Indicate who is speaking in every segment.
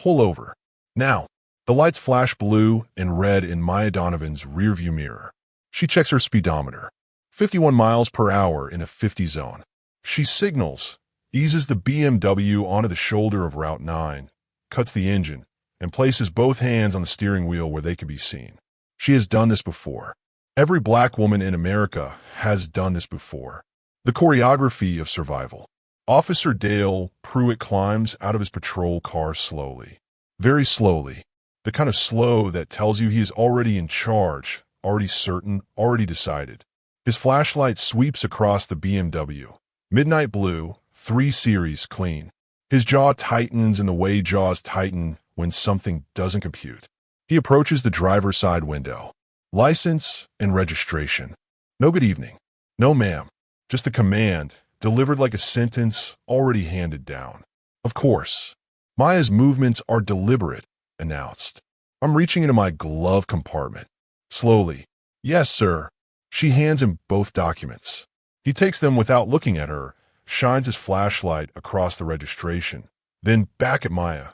Speaker 1: Pull over. Now. The lights flash blue and red in Maya Donovan's rearview mirror. She checks her speedometer. 51 miles per hour in a 50 zone. She signals, eases the BMW onto the shoulder of Route 9, cuts the engine, and places both hands on the steering wheel where they can be seen. She has done this before. Every black woman in America has done this before. The choreography of survival. Officer Dale Pruitt climbs out of his patrol car slowly. Very slowly. The kind of slow that tells you he is already in charge, already certain, already decided. His flashlight sweeps across the BMW. Midnight blue, 3 Series clean. His jaw tightens in the way jaws tighten when something doesn't compute. He approaches the driver's side window. License and registration. No good evening. No ma'am. Just the command, delivered like a sentence already handed down. Of course. Maya's movements are deliberate, announced. I'm reaching into my glove compartment. Slowly. Yes, sir. She hands him both documents. He takes them without looking at her, shines his flashlight across the registration, then back at Maya,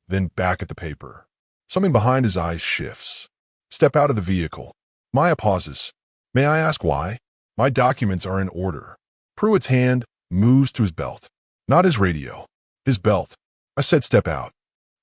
Speaker 1: then back at the paper. Something behind his eyes shifts. Step out of the vehicle. Maya pauses. May I ask why? My documents are in order. Pruitt's hand moves to his belt. Not his radio. His belt. I said step out.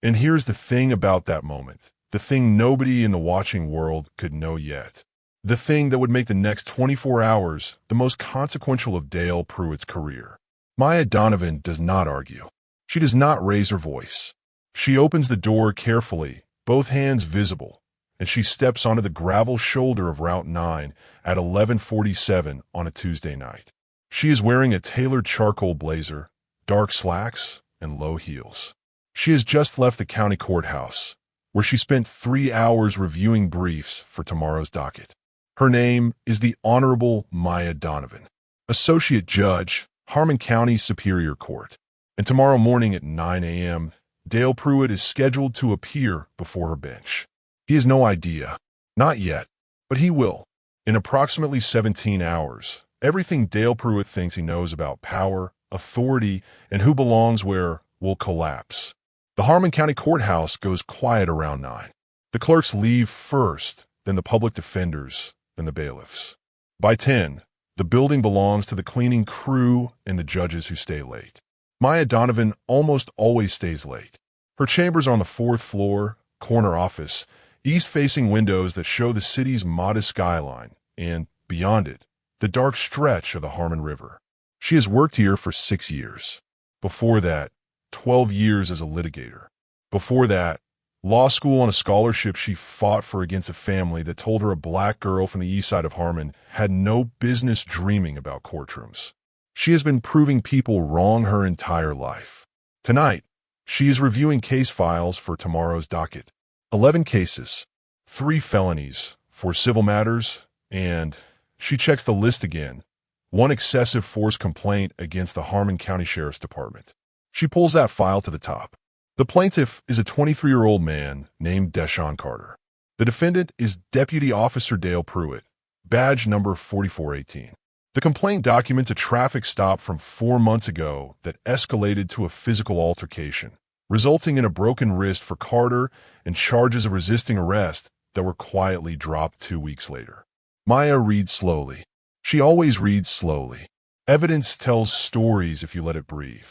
Speaker 1: And here's the thing about that moment. The thing nobody in the watching world could know yet. The thing that would make the next 24 hours the most consequential of Dale Pruitt's career. Maya Donovan does not argue. She does not raise her voice. She opens the door carefully, both hands visible, and she steps onto the gravel shoulder of Route 9 at 11:47 on a Tuesday night. She is wearing a tailored charcoal blazer, dark slacks, and low heels. She has just left the county courthouse, where she spent 3 hours reviewing briefs for tomorrow's docket. Her name is the Honorable Maya Donovan, Associate Judge, Harmon County Superior Court. And tomorrow morning at 9 a.m., Dale Pruitt is scheduled to appear before her bench. He has no idea. Not yet. But he will. In approximately 17 hours, everything Dale Pruitt thinks he knows about power, authority, and who belongs where will collapse. The Harmon County Courthouse goes quiet around 9. The clerks leave first, then the public defenders, then the bailiffs. By 10, the building belongs to the cleaning crew and the judges who stay late. Maya Donovan almost always stays late. Her chambers are on the 4th floor, corner office, east-facing windows that show the city's modest skyline, and, beyond it, the dark stretch of the Harmon River. She has worked here for 6 years. Before that, 12 years as a litigator. Before that, law school on a scholarship she fought for against a family that told her a black girl from the east side of Harmon had no business dreaming about courtrooms. She has been proving people wrong her entire life. Tonight, she is reviewing case files for tomorrow's docket. 11 cases, 3 felonies, 4 civil matters, and she checks the list again. 1 excessive force complaint against the Harmon County Sheriff's Department. She pulls that file to the top. The plaintiff is a 23-year-old man named Deshaun Carter. The defendant is Deputy Officer Dale Pruitt, badge number 4418. The complaint documents a traffic stop from 4 months ago that escalated to a physical altercation, resulting in a broken wrist for Carter and charges of resisting arrest that were quietly dropped 2 weeks later. Maya reads slowly. She always reads slowly. Evidence tells stories if you let it breathe.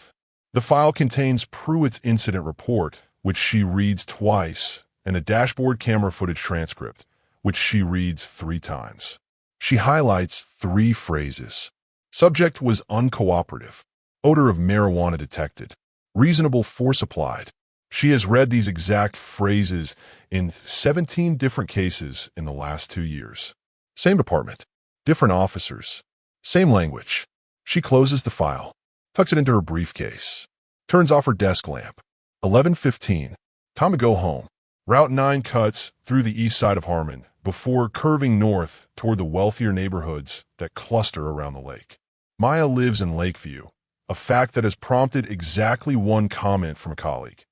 Speaker 1: The file contains Pruitt's incident report, which she reads twice, and a dashboard camera footage transcript, which she reads 3 times. She highlights 3 phrases. Subject was uncooperative. Odor of marijuana detected. Reasonable force applied. She has read these exact phrases in 17 different cases in the last 2 years. Same department. Different officers. Same language. She closes the file, tucks it into her briefcase, turns off her desk lamp. 11:15. Time to go home. Route 9 cuts through the east side of Harmon before curving north toward the wealthier neighborhoods that cluster around the lake. Maya lives in Lakeview, a fact that has prompted exactly 1 comment from a colleague.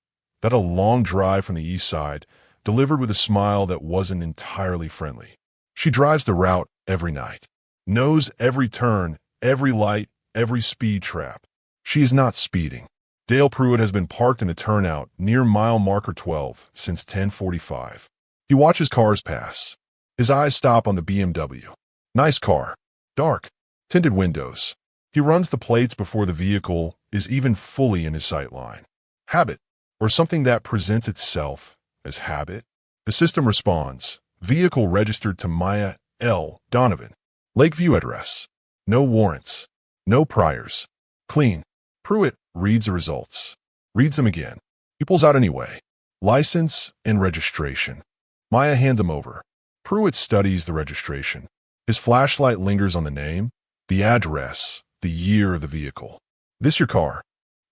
Speaker 1: That a long drive from the east side, delivered with a smile that wasn't entirely friendly. She drives the route every night, knows every turn, every light, every speed trap. She is not speeding. Dale Pruitt has been parked in the turnout near mile marker 12 since 10:45. He watches cars pass. His eyes stop on the BMW. Nice car. Dark. Tinted windows. He runs the plates before the vehicle is even fully in his sight line. Habit, or something that presents itself as habit. The system responds. Vehicle registered to Maya L. Donovan. Lakeview address. No warrants. No priors. Clean. Pruitt reads the results. Reads them again. He pulls out anyway. License and registration. Maya hands them over. Pruitt studies the registration. His flashlight lingers on the name, the address, the year of the vehicle. This your car?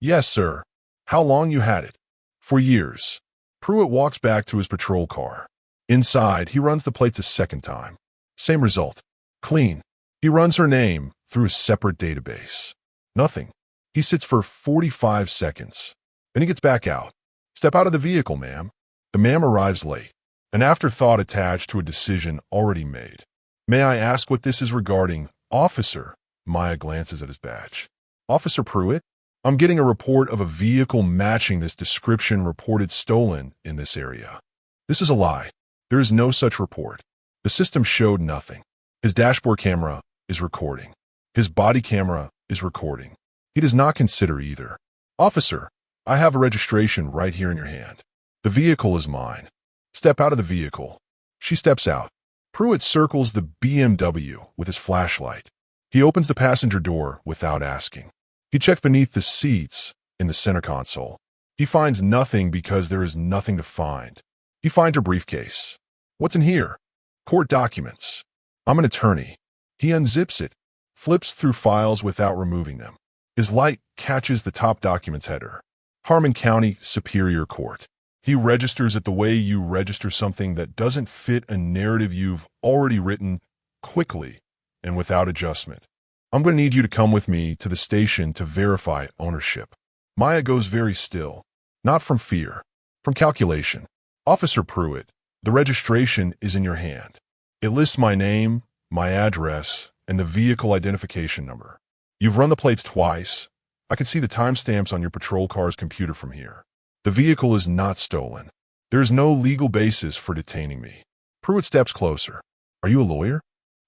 Speaker 1: Yes, sir. How long you had it? For years. Pruitt walks back to his patrol car. Inside, he runs the plates a second time. Same result. Clean. He runs her name through a separate database. Nothing. He sits for 45 seconds. Then he gets back out. Step out of the vehicle, ma'am. The ma'am arrives late. An afterthought attached to a decision already made. May I ask what this is regarding, officer? Maya glances at his badge. Officer Pruitt? I'm getting a report of a vehicle matching this description reported stolen in this area. This is a lie. There is no such report. The system showed nothing. His dashboard camera is recording. His body camera is recording. He does not consider either. Officer, I have a registration right here in your hand. The vehicle is mine. Step out of the vehicle. She steps out. Pruitt circles the BMW with his flashlight. He opens the passenger door without asking. He checks beneath the seats in the center console. He finds nothing because there is nothing to find. He finds her briefcase. What's in here? Court documents. I'm an attorney. He unzips it, flips through files without removing them. His light catches the top document's header. Harmon County Superior Court. He registers it the way you register something that doesn't fit a narrative you've already written, quickly and without adjustment. I'm going to need you to come with me to the station to verify ownership. Maya goes very still, not from fear, from calculation. Officer Pruitt, the registration is in your hand. It lists my name, my address, and the vehicle identification number. You've run the plates twice. I can see the timestamps on your patrol car's computer from here. The vehicle is not stolen. There is no legal basis for detaining me. Pruitt steps closer. Are you a lawyer?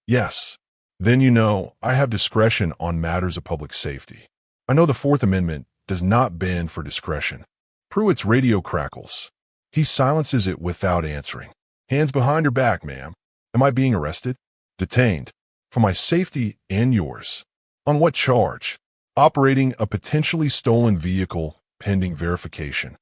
Speaker 1: Yes. Then you know I have discretion on matters of public safety. I know the Fourth Amendment does not bend for discretion. Pruitt's radio crackles. He silences it without answering. Hands behind your back, ma'am. Am I being arrested? Detained. For my safety and yours. On what charge? Operating a potentially stolen vehicle pending verification.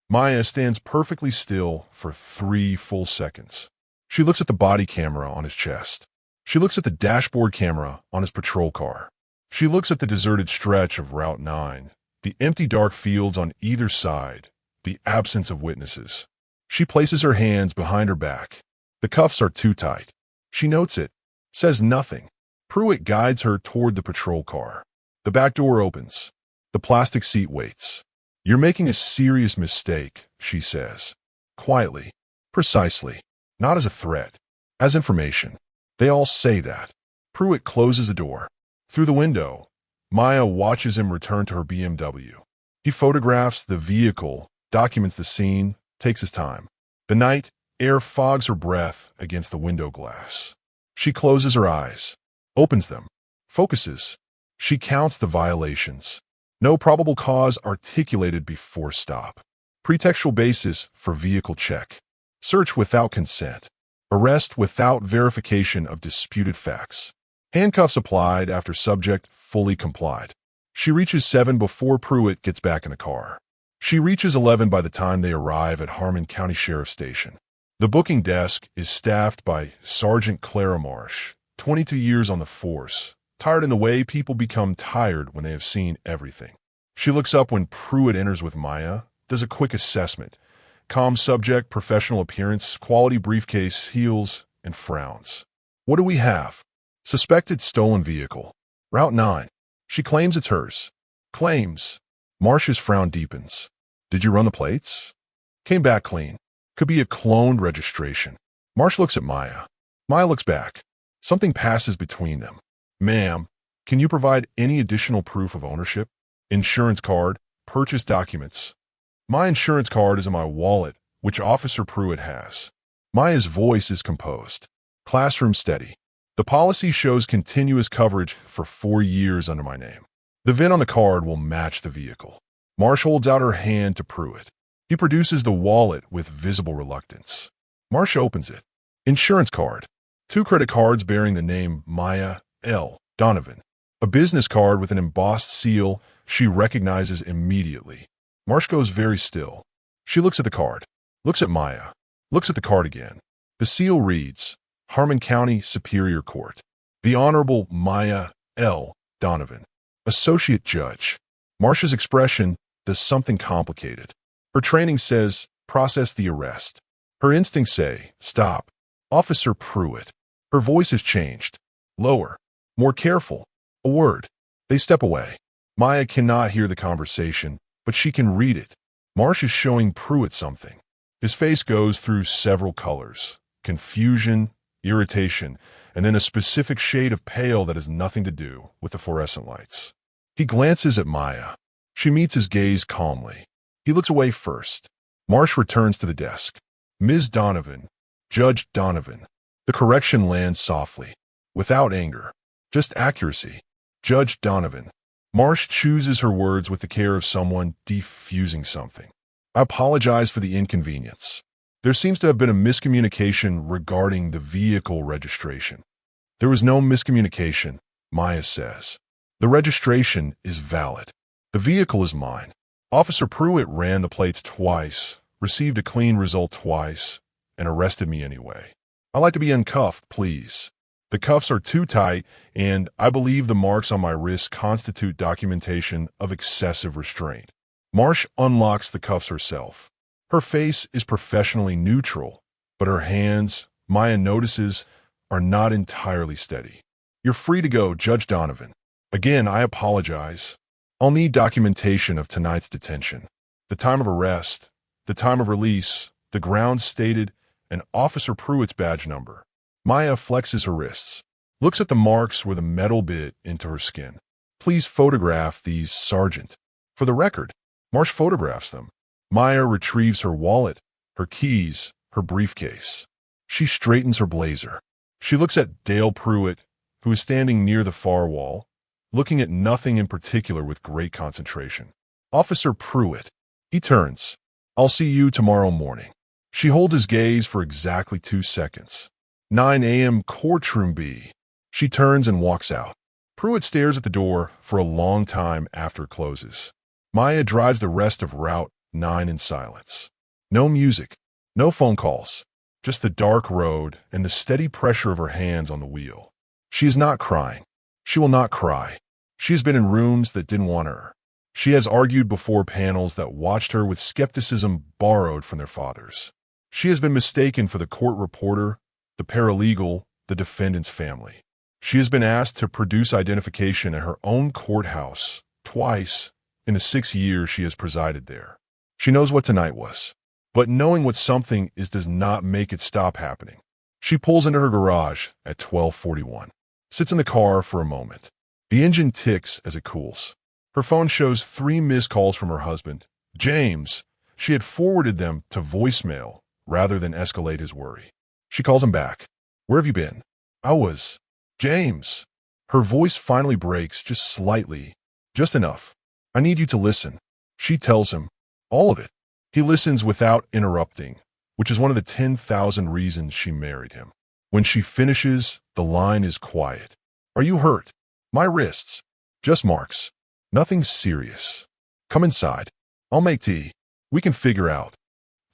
Speaker 1: Maya stands perfectly still for 3 full seconds. She looks at the body camera on his chest. She looks at the dashboard camera on his patrol car. She looks at the deserted stretch of Route 9, the empty dark fields on either side, the absence of witnesses. She places her hands behind her back. The cuffs are too tight. She notes it, says nothing. Pruitt guides her toward the patrol car. The back door opens. The plastic seat waits. You're making a serious mistake, she says. Quietly. Precisely. Not as a threat. As information. They all say that. Pruitt closes the door. Through the window, Maya watches him return to her BMW. He photographs the vehicle, documents the scene, takes his time. The night air fogs her breath against the window glass. She closes her eyes, opens them, focuses. She counts the violations. No probable cause articulated before stop. Pretextual basis for vehicle check. Search without consent. Arrest without verification of disputed facts. Handcuffs applied after subject fully complied. She reaches 7 before Pruitt gets back in the car. She reaches 11 by the time they arrive at Harmon County Sheriff's Station. The booking desk is staffed by Sergeant Clara Marsh, 22 years on the force, tired in the way people become tired when they have seen everything. She looks up when Pruitt enters with Maya, does a quick assessment. Calm subject, professional appearance, quality briefcase, heels, and frowns. What do we have? Suspected stolen vehicle. Route 9. She claims it's hers. Claims. Marsh's frown deepens. Did you run the plates? Came back clean. Could be a cloned registration. Marsh looks at Maya. Maya looks back. Something passes between them. Ma'am, can you provide any additional proof of ownership? Insurance card, Purchase documents. My insurance card is in my wallet, which Officer Pruitt has. Maya's voice is composed. Classroom steady. The policy shows continuous coverage for 4 years under my name. The VIN on the card will match the vehicle. Marsh holds out her hand to Pruitt. He produces the wallet with visible reluctance. Marsh opens it. Insurance card. 2 credit cards bearing the name Maya L. Donovan. A business card with an embossed seal she recognizes immediately. Marsh goes very still. She looks at the card, looks at Maya, looks at the card again. The seal reads, Harmon County Superior Court. The Honorable Maya L. Donovan, Associate Judge. Marsh's expression does something complicated. Her training says, process the arrest. Her instincts say, stop. Officer Pruitt. Her voice has changed. Lower. More careful. A word. They step away. Maya cannot hear the conversation, but she can read it. Marsh is showing Pruitt something. His face goes through several colors. Confusion, irritation, and then a specific shade of pale that has nothing to do with the fluorescent lights. He glances at Maya. She meets his gaze calmly. He looks away first. Marsh returns to the desk. Ms. Donovan. Judge Donovan. The correction lands softly, without anger, just accuracy. Judge Donovan. Marsh chooses her words with the care of someone defusing something. I apologize for the inconvenience. There seems to have been a miscommunication regarding the vehicle registration. There was no miscommunication, Maya says. The registration is valid. The vehicle is mine. Officer Pruitt ran the plates twice, received a clean result twice, and arrested me anyway. I'd like to be uncuffed, please. The cuffs are too tight, and I believe the marks on my wrists constitute documentation of excessive restraint. Marsh unlocks the cuffs herself. Her face is professionally neutral, but her hands, Maya notices, are not entirely steady. You're free to go, Judge Donovan. Again, I apologize. I'll need documentation of tonight's detention. The time of arrest, the time of release, the grounds stated, and Officer Pruitt's badge number. Maya flexes her wrists, looks at the marks where the metal bit into her skin. Please photograph these, Sergeant. For the record, Marsh photographs them. Maya retrieves her wallet, her keys, her briefcase. She straightens her blazer. She looks at Dale Pruitt, who is standing near the far wall, looking at nothing in particular with great concentration. Officer Pruitt. He turns. I'll see you tomorrow morning. She holds his gaze for exactly 2 seconds. 9 a.m. courtroom B. She turns and walks out. Pruitt stares at the door for a long time after it closes. Maya drives the rest of Route 9 in silence. No music, no phone calls, just the dark road and the steady pressure of her hands on the wheel. She is not crying. She will not cry. She has been in rooms that didn't want her. She has argued before panels that watched her with skepticism borrowed from their fathers. She has been mistaken for the court reporter, the paralegal, the defendant's family. She has been asked to produce identification at her own courthouse twice in the 6 years she has presided there. She knows what tonight was, but knowing what something is does not make it stop happening. She pulls into her garage at 12:41, sits in the car for a moment. The engine ticks as it cools. Her phone shows 3 missed calls from her husband, James. She had forwarded them to voicemail rather than escalate his worry. She calls him back. Where have you been? I was. James. Her voice finally breaks just slightly, just enough. I need you to listen. She tells him. All of it. He listens without interrupting, which is one of the 10,000 reasons she married him. When she finishes, the line is quiet. Are you hurt? My wrists. Just marks. Nothing serious. Come inside. I'll make tea. We can figure out.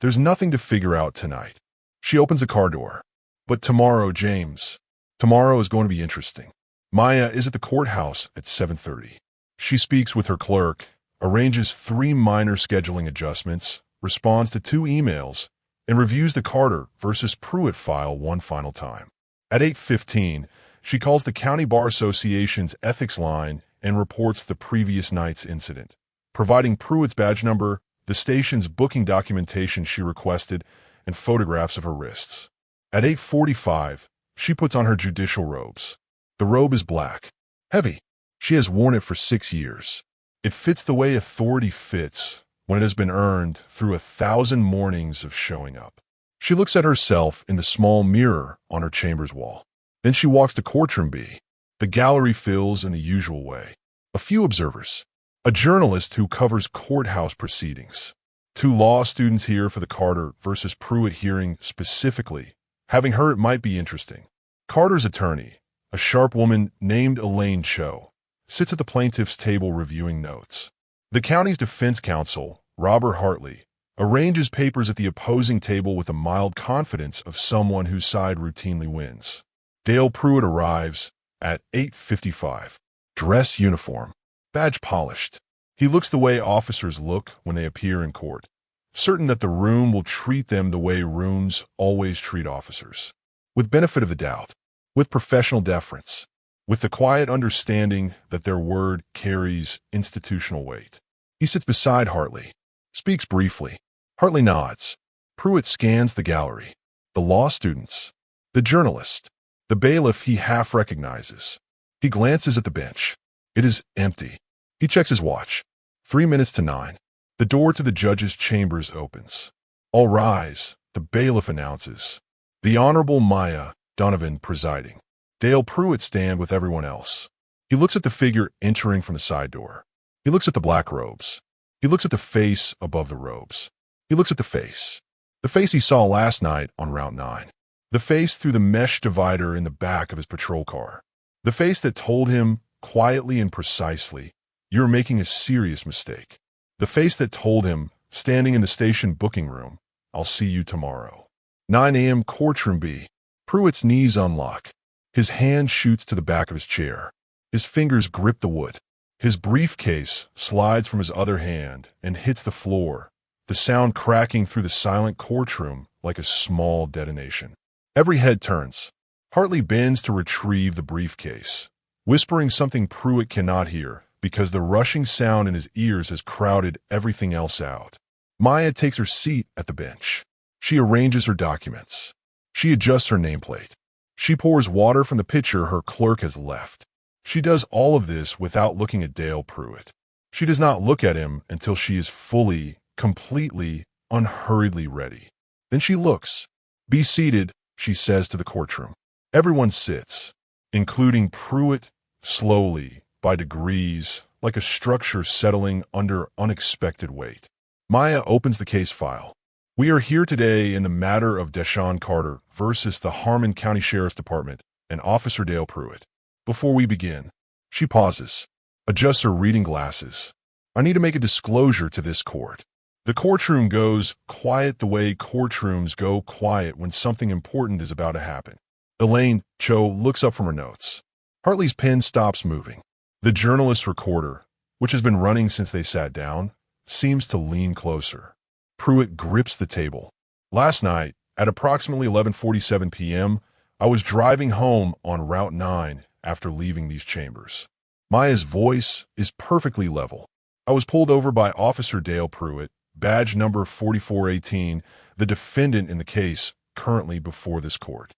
Speaker 1: There's nothing to figure out tonight. She opens the car door. But tomorrow, James. Tomorrow is going to be interesting. Maya is at the courthouse at 7:30. She speaks with her clerk, arranges 3 minor scheduling adjustments, responds to 2 emails, and reviews the Carter versus Pruitt file one final time. At 8:15, she calls the County Bar Association's ethics line and reports the previous night's incident, providing Pruitt's badge number, the station's booking documentation she requested, and photographs of her wrists. At 8:45, she puts on her judicial robes. The robe is black, heavy. She has worn it for 6 years. It fits the way authority fits when it has been earned through 1,000 mornings of showing up. She looks at herself in the small mirror on her chamber's wall. Then she walks to courtroom B. The gallery fills in the usual way. A few observers. A journalist who covers courthouse proceedings. 2 law students here for the Carter versus Pruitt hearing specifically, having heard it might be interesting. Carter's attorney, a sharp woman named Elaine Cho, sits at the plaintiff's table reviewing notes. The county's defense counsel, Robert Hartley, arranges papers at the opposing table with the mild confidence of someone whose side routinely wins. Dale Pruitt arrives at 8:55. Dress uniform. Badge polished. He looks the way officers look when they appear in court, certain that the room will treat them the way rooms always treat officers. With benefit of the doubt. With professional deference. With the quiet understanding that their word carries institutional weight. He sits beside Hartley. Speaks briefly. Hartley nods. Pruitt scans the gallery. The law students. The journalist. The bailiff he half recognizes. He glances at the bench. It is empty. He checks his watch. 3 minutes to 9. The door to the judge's chambers opens. All rise, the bailiff announces. The Honorable Maya Donovan presiding. Dale Pruitt stand with everyone else. He looks at the figure entering from the side door. He looks at the black robes. He looks at the face above the robes. He looks at the face. The face he saw last night on Route 9. The face through the mesh divider in the back of his patrol car. The face that told him, quietly and precisely, "You're making a serious mistake." The face that told him, standing in the station booking room, "I'll see you tomorrow." 9 a.m. courtroom B. Pruitt's knees unlock. His hand shoots to the back of his chair. His fingers grip the wood. His briefcase slides from his other hand and hits the floor, the sound cracking through the silent courtroom like a small detonation. Every head turns. Hartley bends to retrieve the briefcase, whispering something Pruitt cannot hear because the rushing sound in his ears has crowded everything else out. Maya takes her seat at the bench. She arranges her documents. She adjusts her nameplate. She pours water from the pitcher her clerk has left. She does all of this without looking at Dale Pruitt. She does not look at him until she is fully, completely, unhurriedly ready. Then she looks. "Be seated," she says to the courtroom. Everyone sits, including Pruitt, slowly, by degrees, like a structure settling under unexpected weight. Maya opens the case file. "We are here today in the matter of Deshaun Carter versus the Harmon County Sheriff's Department and Officer Dale Pruitt. Before we begin," she pauses, adjusts her reading glasses. "I need to make a disclosure to this court." The courtroom goes quiet the way courtrooms go quiet when something important is about to happen. Elaine Cho looks up from her notes. Hartley's pen stops moving. The journalist recorder, which has been running since they sat down, seems to lean closer. Pruitt grips the table. "Last night, at approximately 11:47 p.m., I was driving home on Route 9 after leaving these chambers." Maya's voice is perfectly level. "I was pulled over by Officer Dale Pruitt, badge number 4418, the defendant in the case currently before this court."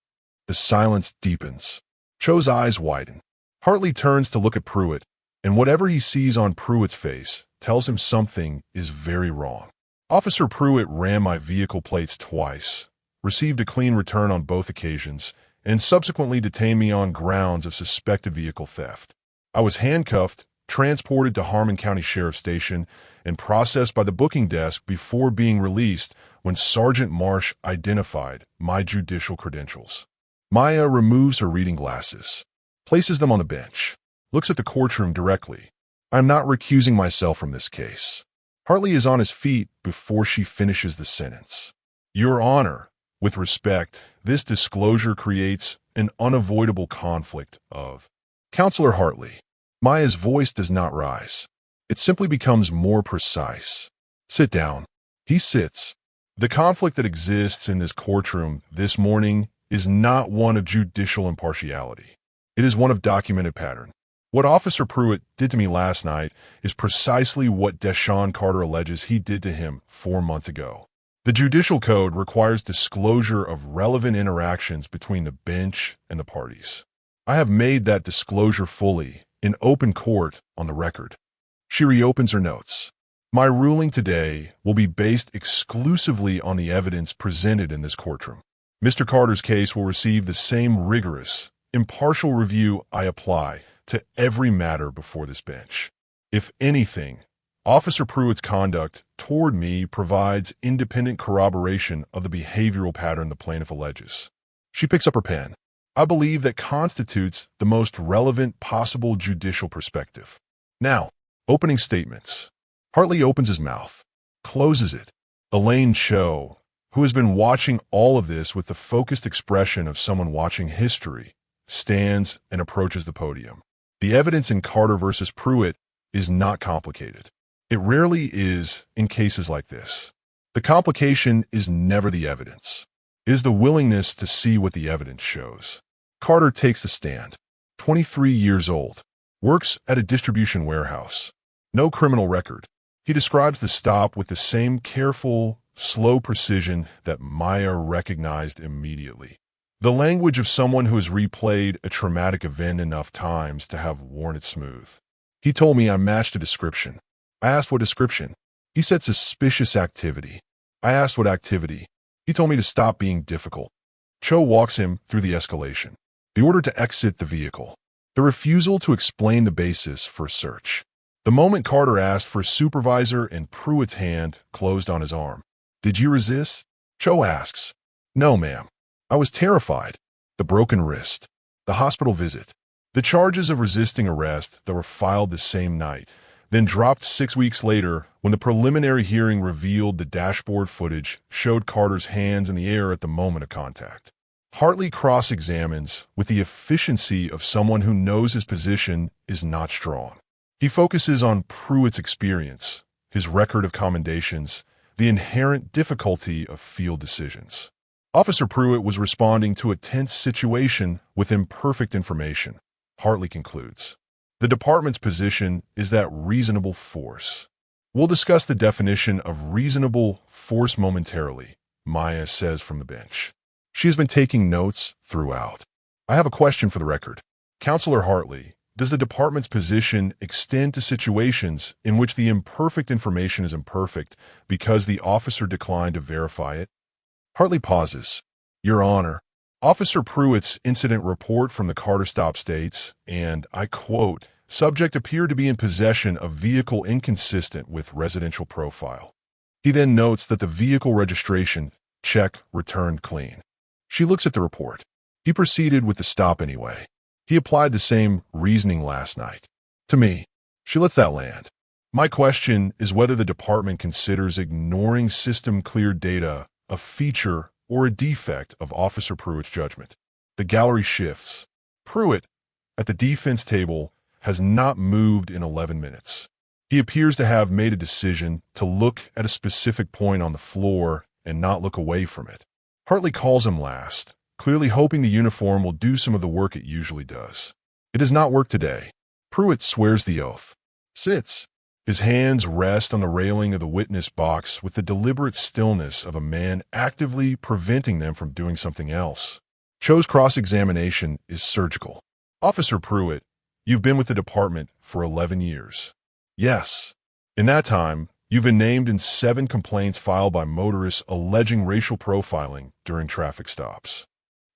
Speaker 1: The silence deepens. Cho's eyes widen. Hartley turns to look at Pruitt, and whatever he sees on Pruitt's face tells him something is very wrong. "Officer Pruitt ran my vehicle plates twice, received a clean return on both occasions, and subsequently detained me on grounds of suspected vehicle theft. I was handcuffed, transported to Harmon County Sheriff's Station, and processed by the booking desk before being released when Sergeant Marsh identified my judicial credentials." Maya removes her reading glasses, places them on the bench, looks at the courtroom directly. "I am not recusing myself from this case." Hartley is on his feet before she finishes the sentence. "Your Honor, with respect, this disclosure creates an unavoidable conflict of—" "Counselor Hartley." Maya's voice does not rise. It simply becomes more precise. "Sit down." He sits. The conflict that exists in this courtroom this morning is not one of judicial impartiality. It is one of documented pattern. What Officer Pruitt did to me last night is precisely what Deshaun Carter alleges he did to him 4 months ago. The judicial code requires disclosure of relevant interactions between the bench and the parties. I have made that disclosure fully, in open court, on the record. She reopens her notes. My ruling today will be based exclusively on the evidence presented in this courtroom. Mr. Carter's case will receive the same rigorous, impartial review I apply to every matter before this bench. If anything, Officer Pruitt's conduct toward me provides independent corroboration of the behavioral pattern the plaintiff alleges. She picks up her pen. I believe that constitutes the most relevant possible judicial perspective. Now, opening statements. Hartley opens his mouth, closes it. Elaine Cho, who has been watching all of this with the focused expression of someone watching history, stands and approaches the podium. The evidence in Carter versus Pruitt is not complicated. It rarely is in cases like this. The complication is never the evidence. It is the willingness to see what the evidence shows. Carter takes the stand. 23 years old. Works at a distribution warehouse. No criminal record. He describes the stop with the same careful, slow precision that Maya recognized immediately. The language of someone who has replayed a traumatic event enough times to have worn it smooth. He told me I matched a description. I asked what description. He said suspicious activity. I asked what activity. He told me to stop being difficult. Cho walks him through the escalation. The order to exit the vehicle. The refusal to explain the basis for a search. The moment Carter asked for a supervisor and Pruitt's hand closed on his arm. Did you resist? Cho asks. No, ma'am. I was terrified. The broken wrist. The hospital visit. The charges of resisting arrest that were filed the same night, then dropped 6 weeks later when the preliminary hearing revealed the dashboard footage showed Carter's hands in the air at the moment of contact. Hartley cross-examines with the efficiency of someone who knows his position is not strong. He focuses on Pruitt's experience, his record of commendations, the inherent difficulty of field decisions. Officer Pruitt was responding to a tense situation with imperfect information, Hartley concludes. The department's position is that reasonable force. We'll discuss the definition of reasonable force momentarily, Maya says from the bench. She has been taking notes throughout. I have a question for the record. Counselor Hartley, does the department's position extend to situations in which the imperfect information is imperfect because the officer declined to verify it? Hartley pauses. Your Honor, Officer Pruitt's incident report from the Carter stop states, and I quote, subject appeared to be in possession of vehicle inconsistent with residential profile. He then notes that the vehicle registration check returned clean. She looks at the report. He proceeded with the stop anyway. He applied the same reasoning last night. To me, she lets that land. My question is whether the department considers ignoring system-cleared data a feature or a defect of Officer Pruitt's judgment. The gallery shifts. Pruitt, at the defense table, has not moved in 11 minutes. He appears to have made a decision to look at a specific point on the floor and not look away from it. Hartley calls him last, clearly hoping the uniform will do some of the work it usually does. It does not work today. Pruitt swears the oath. Sits. His hands rest on the railing of the witness box with the deliberate stillness of a man actively preventing them from doing something else. Cho's cross-examination is surgical. Officer Pruitt, you've been with the department for 11 years. Yes. In that time, you've been named in 7 complaints filed by motorists alleging racial profiling during traffic stops.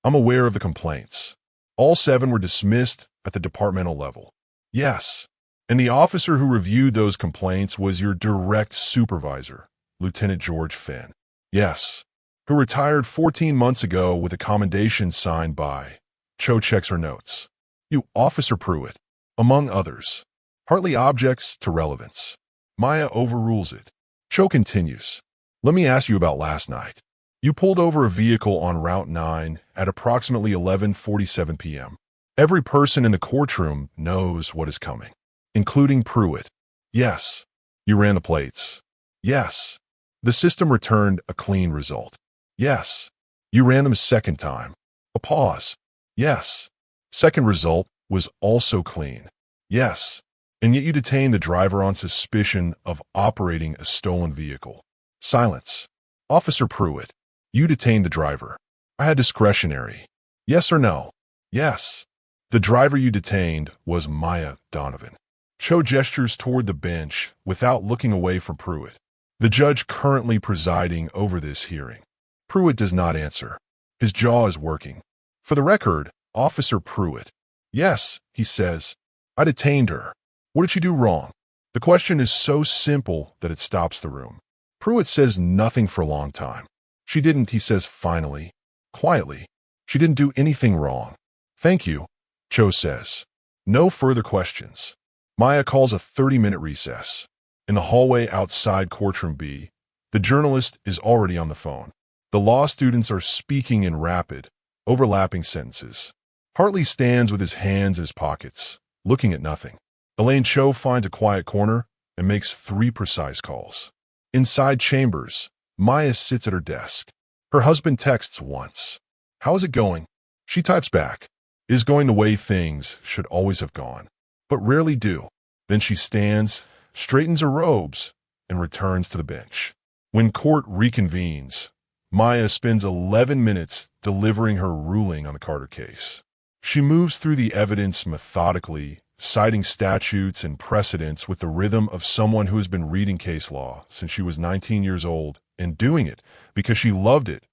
Speaker 1: I'm aware of the complaints. All 7 were dismissed at the departmental level. Yes. And the officer who reviewed those complaints was your direct supervisor, Lieutenant George Finn. Yes. Who retired 14 months ago with a commendation signed by. Cho checks her notes. You, Officer Pruitt, among others. Hartley objects to relevance. Maya overrules it. Cho continues. Let me ask you about last night. You pulled over a vehicle on Route 9 at approximately 11:47 p.m. Every person in the courtroom knows what is coming, including Pruitt. Yes. You ran the plates. Yes. The system returned a clean result. Yes. You ran them a second time. A pause. Yes. Second result was also clean. Yes. And yet you detained the driver on suspicion of operating a stolen vehicle. Silence. Officer Pruitt, you detained the driver. I had discretionary. Yes or no? Yes. The driver you detained was Maya Donovan. Cho gestures toward the bench without looking away from Pruitt, the judge currently presiding over this hearing. Pruitt does not answer. His jaw is working. For the record, Officer Pruitt. Yes, he says. I detained her. What did she do wrong? The question is so simple that it stops the room. Pruitt says nothing for a long time. She didn't, he says finally, quietly. She didn't do anything wrong. Thank you, Cho says. No further questions. Maya calls a 30-minute recess. In the hallway outside courtroom B, the journalist is already on the phone. The law students are speaking in rapid, overlapping sentences. Hartley stands with his hands in his pockets, looking at nothing. Elaine Cho finds a quiet corner and makes 3 precise calls. Inside chambers, Maya sits at her desk. Her husband texts once. How is it going? She types back. It is going the way things should always have gone, but rarely do. Then she stands, straightens her robes, and returns to the bench. When court reconvenes, Maya spends 11 minutes delivering her ruling on the Carter case. She moves through the evidence methodically, citing statutes and precedents with the rhythm of someone who has been reading case law since she was 19 years old and doing it because she loved it,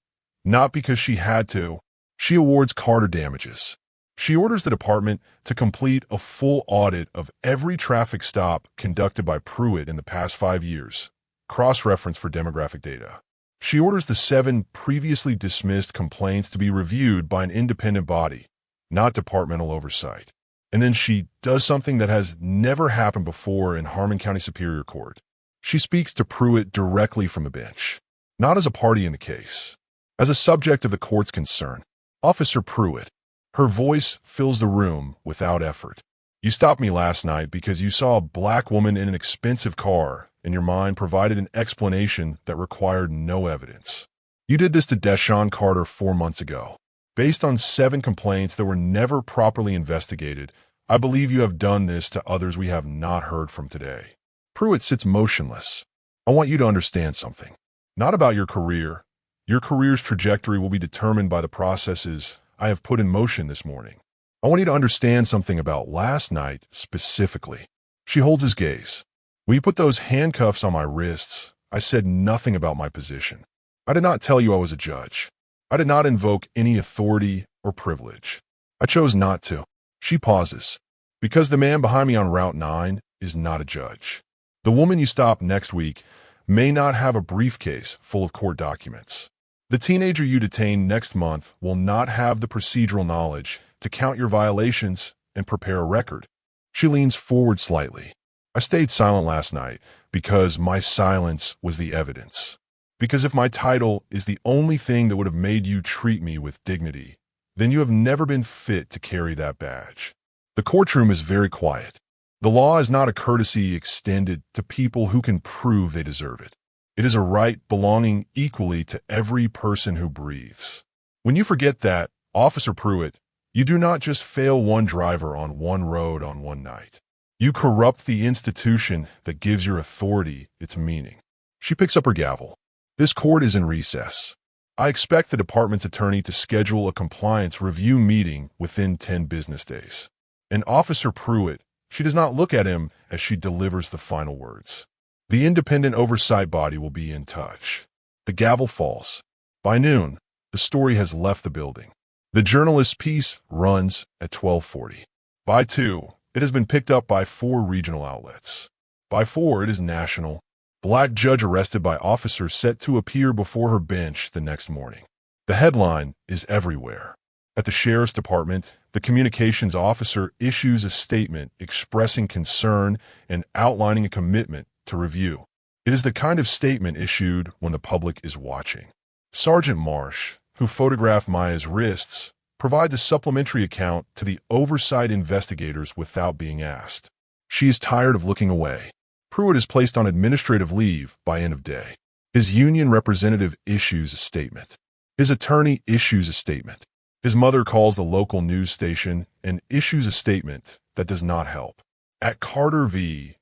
Speaker 1: not because she had to. She awards Carter damages. She orders the department to complete a full audit of every traffic stop conducted by Pruitt in the past 5 years, cross-reference for demographic data. She orders the 7 previously dismissed complaints to be reviewed by an independent body, not departmental oversight. And then she does something that has never happened before in Harmon County Superior Court. She speaks to Pruitt directly from the bench, not as a party in the case, as a subject of the court's concern. Officer Pruitt. Her voice fills the room without effort. You stopped me last night because you saw a black woman in an expensive car, and your mind provided an explanation that required no evidence. You did this to Deshaun Carter 4 months ago. Based on 7 complaints that were never properly investigated, I believe you have done this to others we have not heard from today. Pruitt sits motionless. I want you to understand something. Not about your career. Your career's trajectory will be determined by the processes I have put in motion this morning. I want you to understand something about last night specifically. She holds his gaze. When you put those handcuffs on my wrists, I said nothing about my position. I did not tell you I was a judge. I did not invoke any authority or privilege. I chose not to. She pauses. Because the man behind me on Route 9 is not a judge. The woman you stop next week may not have a briefcase full of court documents. The teenager you detain next month will not have the procedural knowledge to count your violations and prepare a record. She leans forward slightly. I stayed silent last night because my silence was the evidence. Because if my title is the only thing that would have made you treat me with dignity, then you have never been fit to carry that badge. The courtroom is very quiet. The law is not a courtesy extended to people who can prove they deserve it. It is a right belonging equally to every person who breathes. When you forget that, Officer Pruitt, you do not just fail one driver on one road on one night. You corrupt the institution that gives your authority its meaning. She picks up her gavel. This court is in recess. I expect the department's attorney to schedule a compliance review meeting within 10 business days. And Officer Pruitt, she does not look at him as she delivers the final words. The independent oversight body will be in touch. The gavel falls. By noon, the story has left the building. The journalist's piece runs at 12:40. By 2, it has been picked up by 4 regional outlets. By 4, it is national. Black judge arrested by officers set to appear before her bench the next morning. The headline is everywhere. At the sheriff's department, the communications officer issues a statement expressing concern and outlining a commitment to review. It is the kind of statement issued when the public is watching. Sergeant Marsh, who photographed Maya's wrists, provides a supplementary account to the oversight investigators without being asked. She is tired of looking away. Pruitt is placed on administrative leave by end of day. His union representative issues a statement. His attorney issues a statement. His mother calls the local news station and issues a statement that does not help. At Carter v.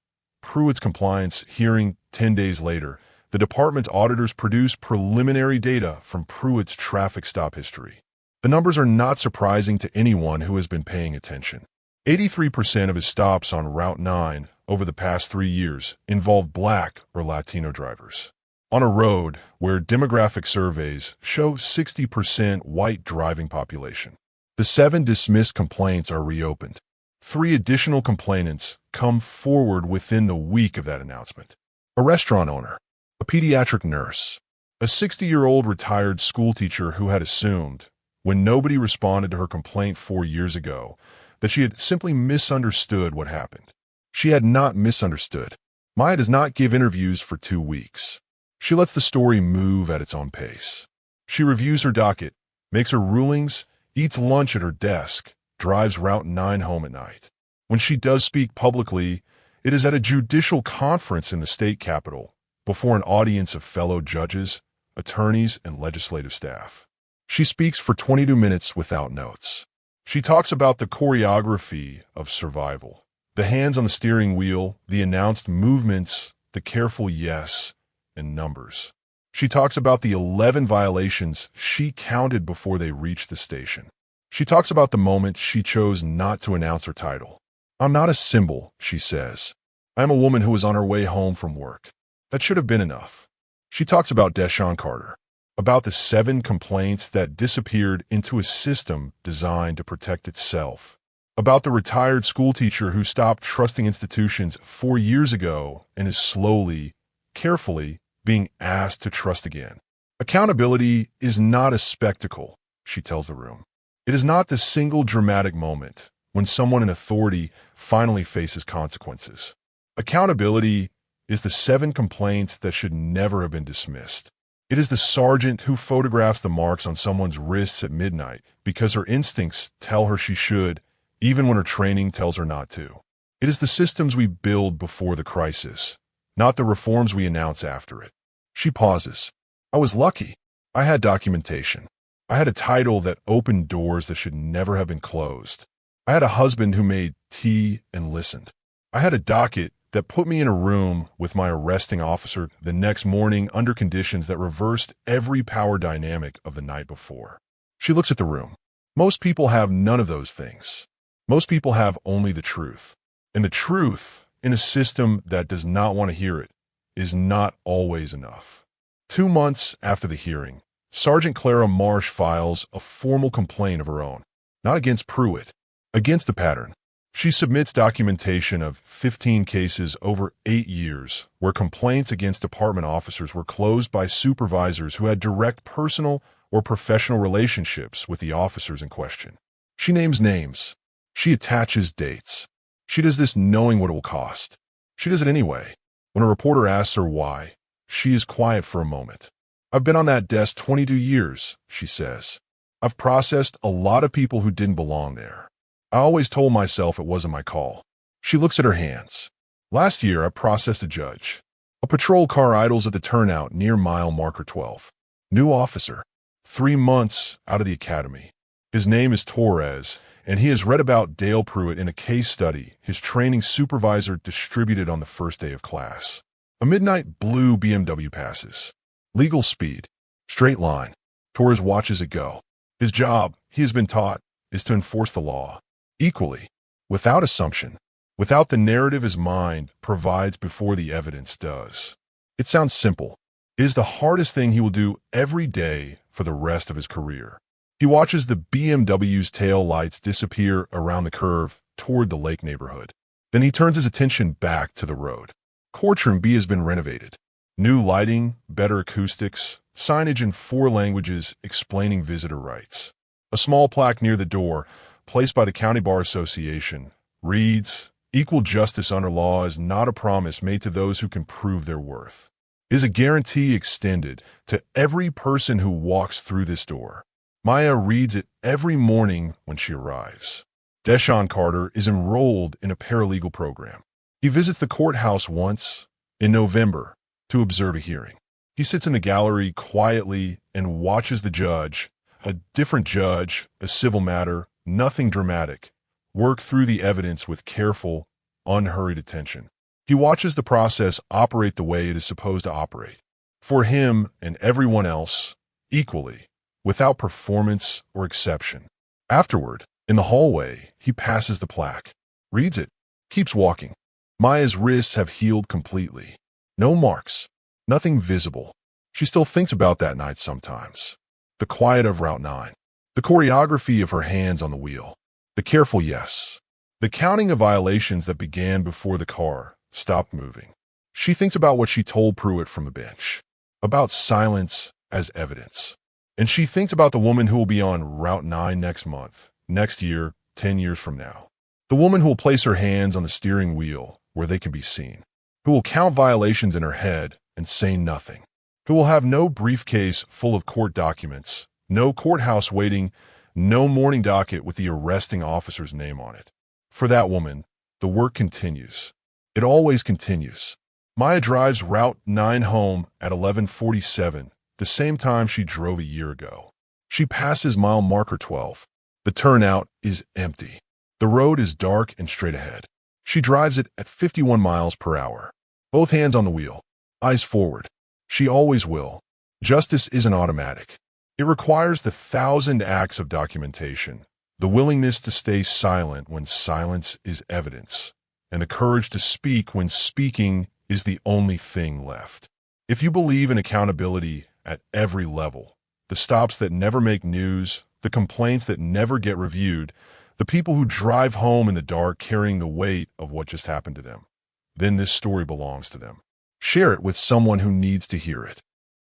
Speaker 1: Pruitt's compliance hearing 10 days later, the department's auditors produce preliminary data from Pruitt's traffic stop history. The numbers are not surprising to anyone who has been paying attention. 83% of his stops on Route 9 over the past 3 years involved Black or Latino drivers. On a road where demographic surveys show 60% white driving population. The 7 dismissed complaints are reopened. 3 additional complainants come forward within the week of that announcement. A restaurant owner, a pediatric nurse, a 60-year-old retired schoolteacher who had assumed, when nobody responded to her complaint 4 years ago, that she had simply misunderstood what happened. She had not misunderstood. Maya does not give interviews for 2 weeks. She lets the story move at its own pace. She reviews her docket, makes her rulings, eats lunch at her desk, drives Route 9 home at night. When she does speak publicly, it is at a judicial conference in the state capitol, before an audience of fellow judges, attorneys, and legislative staff. She speaks for 22 minutes without notes. She talks about the choreography of survival, the hands on the steering wheel, the announced movements, the careful yes, and numbers. She talks about the 11 violations she counted before they reached the station. She talks about the moment she chose not to announce her title. "I'm not a symbol," she says. "I am a woman who was on her way home from work. That should have been enough." She talks about Deshaun Carter, about the 7 complaints that disappeared into a system designed to protect itself, about the retired schoolteacher who stopped trusting institutions 4 years ago and is slowly, carefully being asked to trust again. Accountability is not a spectacle, she tells the room. It is not the single dramatic moment when someone in authority finally faces consequences. Accountability is the 7 complaints that should never have been dismissed. It is the sergeant who photographs the marks on someone's wrists at midnight because her instincts tell her she should, even when her training tells her not to. It is the systems we build before the crisis, not the reforms we announce after it. She pauses. "I was lucky. I had documentation. I had a title that opened doors that should never have been closed. I had a husband who made tea and listened. I had a docket that put me in a room with my arresting officer the next morning under conditions that reversed every power dynamic of the night before." She looks at the room. Most people have none of those things. Most people have only the truth. And the truth, in a system that does not want to hear it, is not always enough. 2 months after the hearing, Sergeant Clara Marsh files a formal complaint of her own, not against Pruitt, against the pattern. She submits documentation of 15 cases over 8 years where complaints against department officers were closed by supervisors who had direct personal or professional relationships with the officers in question. She names names. She attaches dates. She does this knowing what it will cost. She does it anyway. When a reporter asks her why, she is quiet for a moment. "I've been on that desk 22 years, she says. "I've processed a lot of people who didn't belong there. I always told myself it wasn't my call." She looks at her hands. "Last year, I processed a judge. A patrol car idles at the turnout near mile marker 12. New officer, 3 months out of the academy. His name is Torres, and he has read about Dale Pruitt in a case study his training supervisor distributed on the first day of class. A midnight blue BMW passes. Legal speed. Straight line. Torres watches it go. His job, he has been taught, is to enforce the law. Equally. Without assumption. Without the narrative his mind provides before the evidence does. It sounds simple. It is the hardest thing he will do every day for the rest of his career. He watches the BMW's tail lights disappear around the curve toward the lake neighborhood. Then he turns his attention back to the road. Courtroom B has been renovated. New lighting, better acoustics, signage in 4 languages explaining visitor rights. A small plaque near the door, placed by the County Bar Association, reads, "Equal justice under law is not a promise made to those who can prove their worth. It is a guarantee extended to every person who walks through this door." Maya reads it every morning when she arrives. Deshaun Carter is enrolled in a paralegal program. He visits the courthouse once, in November, to observe a hearing. He sits in the gallery quietly and watches the judge, a different judge, a civil matter, nothing dramatic, work through the evidence with careful, unhurried attention. He watches the process operate the way it is supposed to operate, for him and everyone else, equally, without performance or exception. Afterward, in the hallway, he passes the plaque, reads it, keeps walking. Maya's wrists have healed completely. No marks. Nothing visible. She still thinks about that night sometimes. The quiet of Route 9. The choreography of her hands on the wheel. The careful yes. The counting of violations that began before the car stopped moving. She thinks about what she told Pruitt from the bench. About silence as evidence. And she thinks about the woman who will be on Route 9 next month, next year, 10 years from now. The woman who will place her hands on the steering wheel where they can be seen. Who will count violations in her head and say nothing. Who will have no briefcase full of court documents, no courthouse waiting, no morning docket with the arresting officer's name on it. For that woman, the work continues. It always continues. Maya drives Route 9 home at 11:47, the same time she drove a year ago. She passes mile marker 12. The turnout is empty. The road is dark and straight ahead. She drives it at 51 miles per hour. Both hands on the wheel. Eyes forward. She always will. Justice isn't automatic. It requires the 1,000 acts of documentation, the willingness to stay silent when silence is evidence, and the courage to speak when speaking is the only thing left. If you believe in accountability at every level, the stops that never make news, the complaints that never get reviewed, the people who drive home in the dark carrying the weight of what just happened to them, then this story belongs to them. Share it with someone who needs to hear it.